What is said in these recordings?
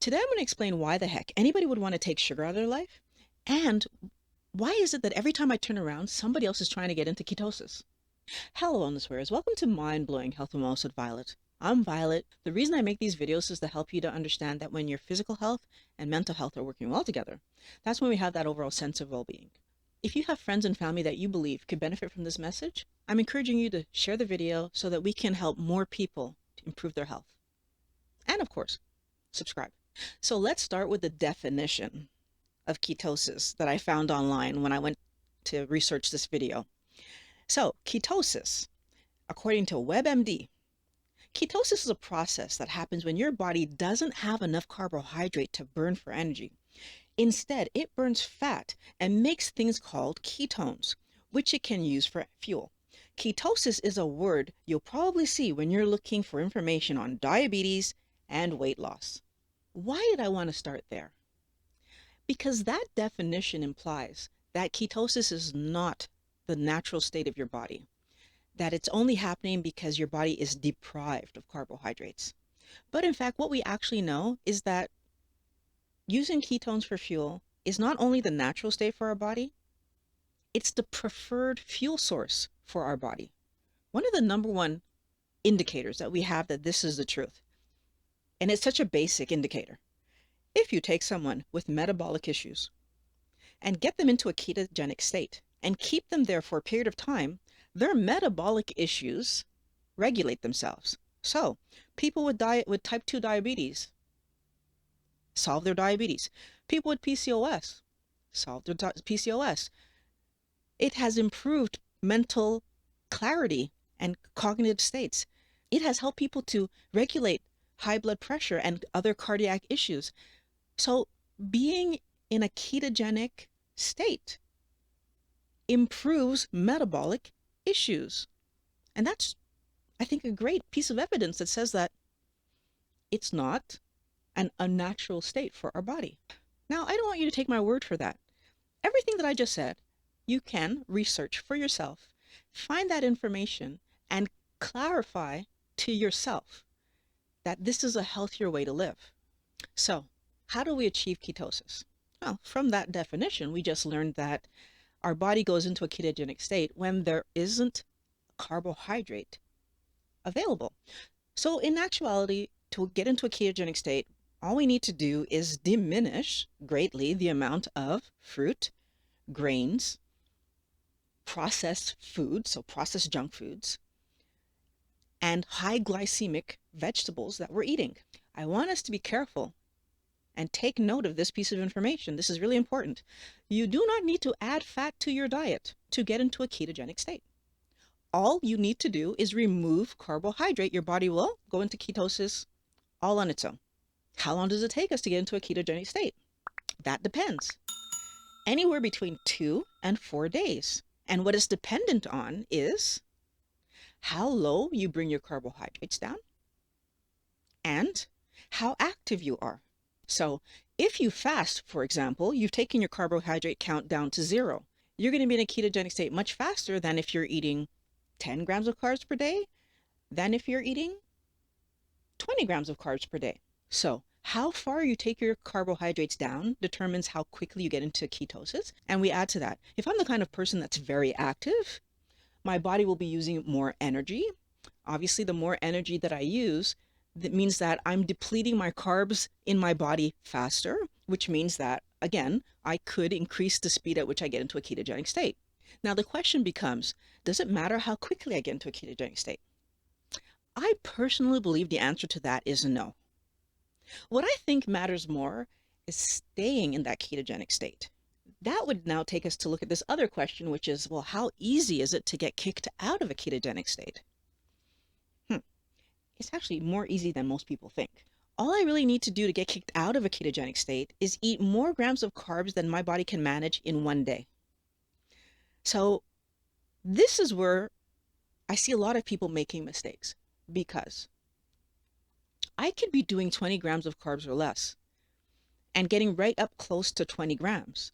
Today I'm going to explain why the heck anybody would want to take sugar out of their life, and why is it that every time I turn around, somebody else is trying to get into ketosis. Hello, wellness wearers. Welcome to Mind Blowing Health and Wellness with Violet. I'm Violet. The reason I make these videos is to help you to understand that when your physical health and mental health are working well together, that's when we have that overall sense of well-being. If you have friends and family that you believe could benefit from this message, I'm encouraging you to share the video so that we can help more people to improve their health. And of course, subscribe. So let's start with the definition of ketosis that I found online when I went to research this video. So ketosis, according to WebMD, ketosis is a process that happens when your body doesn't have enough carbohydrate to burn for energy. Instead, it burns fat and makes things called ketones, which it can use for fuel. Ketosis is a word you'll probably see when you're looking for information on diabetes and weight loss. Why did I want to start there? Because that definition implies that ketosis is not the natural state of your body, that it's only happening because your body is deprived of carbohydrates. But in fact, what we actually know is that using ketones for fuel is not only the natural state for our body, it's the preferred fuel source for our body. One of the number one indicators that we have that this is the truth, and it's such a basic indicator. If you take someone with metabolic issues and get them into a ketogenic state and keep them there for a period of time, their metabolic issues regulate themselves. So people with type 2 diabetes solve their diabetes. People with PCOS solve their PCOS. It has improved mental clarity and cognitive states. It has helped people to regulate high blood pressure and other cardiac issues. So being in a ketogenic state improves metabolic issues. And that's, I think, a great piece of evidence that says that it's not an unnatural state for our body. Now, I don't want you to take my word for that. Everything that I just said, you can research for yourself, find that information, and clarify to yourself that this is a healthier way to live. So, how do we achieve ketosis? Well, from that definition, we just learned that our body goes into a ketogenic state when there isn't carbohydrate available. So in actuality, to get into a ketogenic state, all we need to do is diminish greatly the amount of fruit, grains, processed foods, so processed junk foods, and high glycemic vegetables that we're eating. I want us to be careful and take note of this piece of information. This is really important. You do not need to add fat to your diet to get into a ketogenic state. All you need to do is remove carbohydrate. Your body will go into ketosis all on its own. How long does it take us to get into a ketogenic state? That depends. Anywhere between 2 and 4 days. And what it's dependent on is how low you bring your carbohydrates down and how active you are. So if you fast, for example, you've taken your carbohydrate count down to 0. You're going to be in a ketogenic state much faster than if you're eating 10 grams of carbs per day, than if you're eating 20 grams of carbs per day. So how far you take your carbohydrates down determines how quickly you get into ketosis. And we add to that, if I'm the kind of person that's very active, my body will be using more energy. Obviously, the more energy that I use, that means that I'm depleting my carbs in my body faster, which means that, again, I could increase the speed at which I get into a ketogenic state. Now, the question becomes, does it matter how quickly I get into a ketogenic state? I personally believe the answer to that is no. What I think matters more is staying in that ketogenic state. That would now take us to look at this other question, which is, well, how easy is it to get kicked out of a ketogenic state? It's actually more easy than most people think. All I really need to do to get kicked out of a ketogenic state is eat more grams of carbs than my body can manage in one day. So this is where I see a lot of people making mistakes, because I could be doing 20 grams of carbs or less and getting right up close to 20 grams.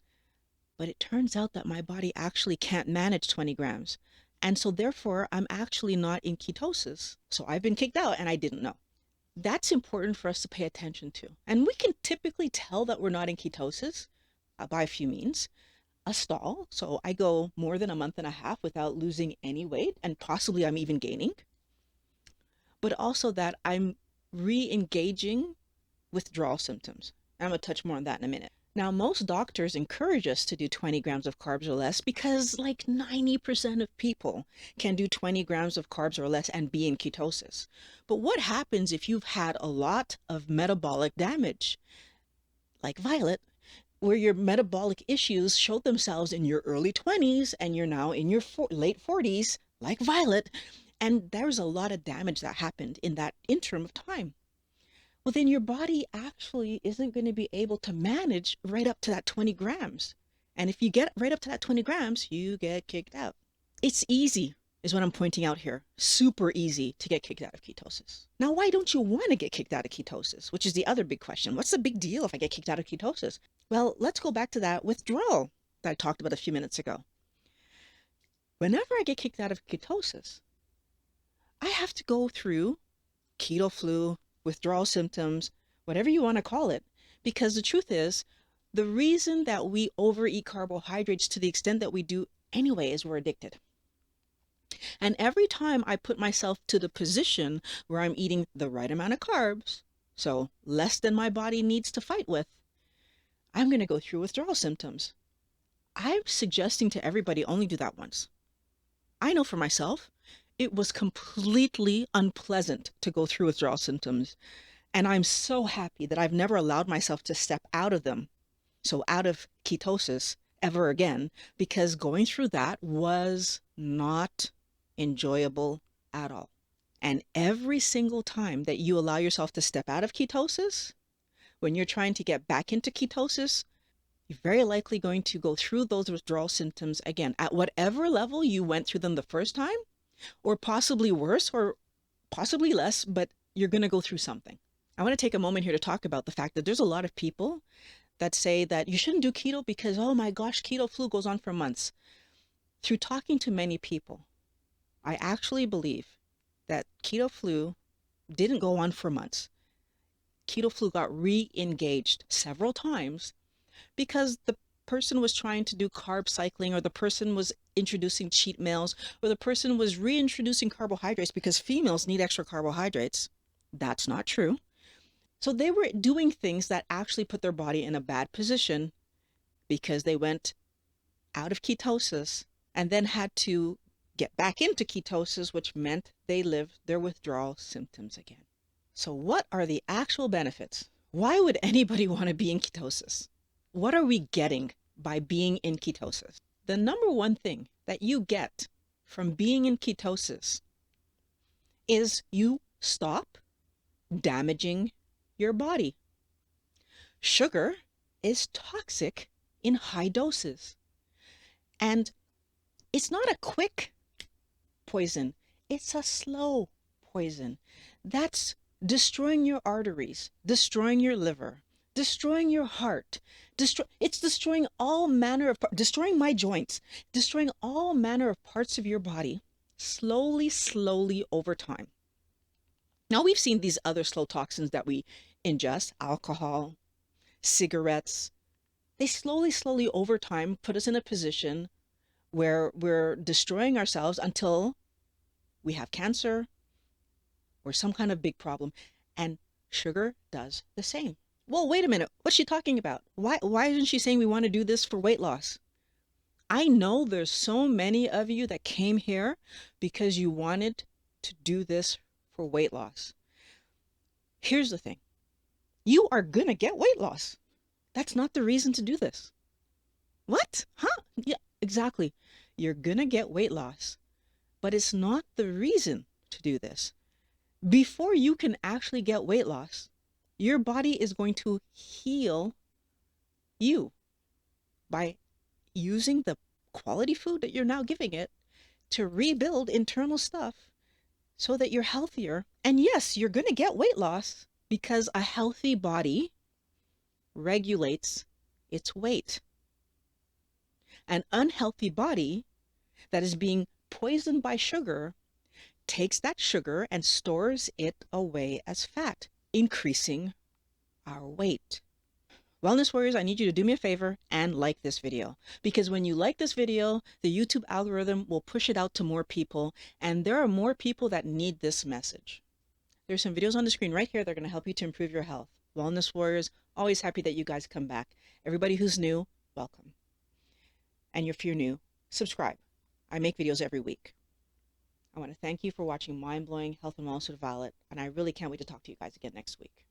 But it turns out that my body actually can't manage 20 grams. And so therefore, I'm actually not in ketosis. So I've been kicked out and I didn't know. That's important for us to pay attention to. And we can typically tell that we're not in ketosis by a few means. A stall. So I go more than a month and a half without losing any weight, and possibly I'm even gaining. But also that I'm re-engaging withdrawal symptoms. I'm going to touch more on that in a minute. Now, most doctors encourage us to do 20 grams of carbs or less because like 90% of people can do 20 grams of carbs or less and be in ketosis. But what happens if you've had a lot of metabolic damage, like Violet, where your metabolic issues showed themselves in your early 20s and you're now in your late 40s, like Violet, and there's a lot of damage that happened in that interim of time? Well, then your body actually isn't going to be able to manage right up to that 20 grams. And if you get right up to that 20 grams, you get kicked out. It's easy, is what I'm pointing out here. Super easy to get kicked out of ketosis. Now, why don't you want to get kicked out of ketosis? Which is the other big question. What's the big deal if I get kicked out of ketosis? Well, let's go back to that withdrawal that I talked about a few minutes ago. Whenever I get kicked out of ketosis, I have to go through keto flu, withdrawal symptoms, whatever you want to call it. Because the truth is, the reason that we overeat carbohydrates to the extent that we do anyway is we're addicted. And every time I put myself to the position where I'm eating the right amount of carbs, so less than my body needs to fight with, I'm going to go through withdrawal symptoms. I'm suggesting to everybody only do that once. I know for myself, it was completely unpleasant to go through withdrawal symptoms. And I'm so happy that I've never allowed myself to step out of them, so out of ketosis ever again, because going through that was not enjoyable at all. And every single time that you allow yourself to step out of ketosis, when you're trying to get back into ketosis, you're very likely going to go through those withdrawal symptoms again at whatever level you went through them the first time, or possibly worse, or possibly less, but you're going to go through something. I want to take a moment here to talk about the fact that there's a lot of people that say that you shouldn't do keto because, oh my gosh, keto flu goes on for months. Through talking to many people, I actually believe that keto flu didn't go on for months. Keto flu got re-engaged several times because the person was trying to do carb cycling, or the person was introducing cheat meals, or the person was reintroducing carbohydrates because females need extra carbohydrates. That's not true. So they were doing things that actually put their body in a bad position because they went out of ketosis and then had to get back into ketosis, which meant they lived their withdrawal symptoms again. So what are the actual benefits? Why would anybody want to be in ketosis? What are we getting by being in ketosis? The number one thing that you get from being in ketosis is you stop damaging your body. Sugar is toxic in high doses. And it's not a quick poison, it's a slow poison. That's destroying your arteries, destroying your liver, destroying your heart. It's destroying all manner of, destroying my joints, destroying all manner of parts of your body, slowly over time. Now, we've seen these other slow toxins that we ingest, alcohol, cigarettes. They slowly over time put us in a position where we're destroying ourselves until we have cancer or some kind of big problem. And sugar does the same. Well, wait a minute. What's she talking about? Why isn't she saying we want to do this for weight loss? I know there's so many of you that came here because you wanted to do this for weight loss. Here's the thing. You are going to get weight loss. That's not the reason to do this. What? Huh? Yeah, exactly. You're going to get weight loss, but it's not the reason to do this. Before you can actually get weight loss, your body is going to heal you by using the quality food that you're now giving it to rebuild internal stuff so that you're healthier. And yes, you're going to get weight loss because a healthy body regulates its weight. An unhealthy body that is being poisoned by sugar takes that sugar and stores it away as fat, increasing our weight. Wellness warriors, I need you to do me a favor and like this video, because when you like this video, the YouTube algorithm will push it out to more people, and there are more people that need this message. There's some videos on the screen right here that are going to help you to improve your health. Wellness warriors, always happy that you guys come back. Everybody who's new, welcome. And if you're new, subscribe. I make videos every week. I want to thank you for watching Mind Blowing Health and Wellness with Violet, and I really can't wait to talk to you guys again next week.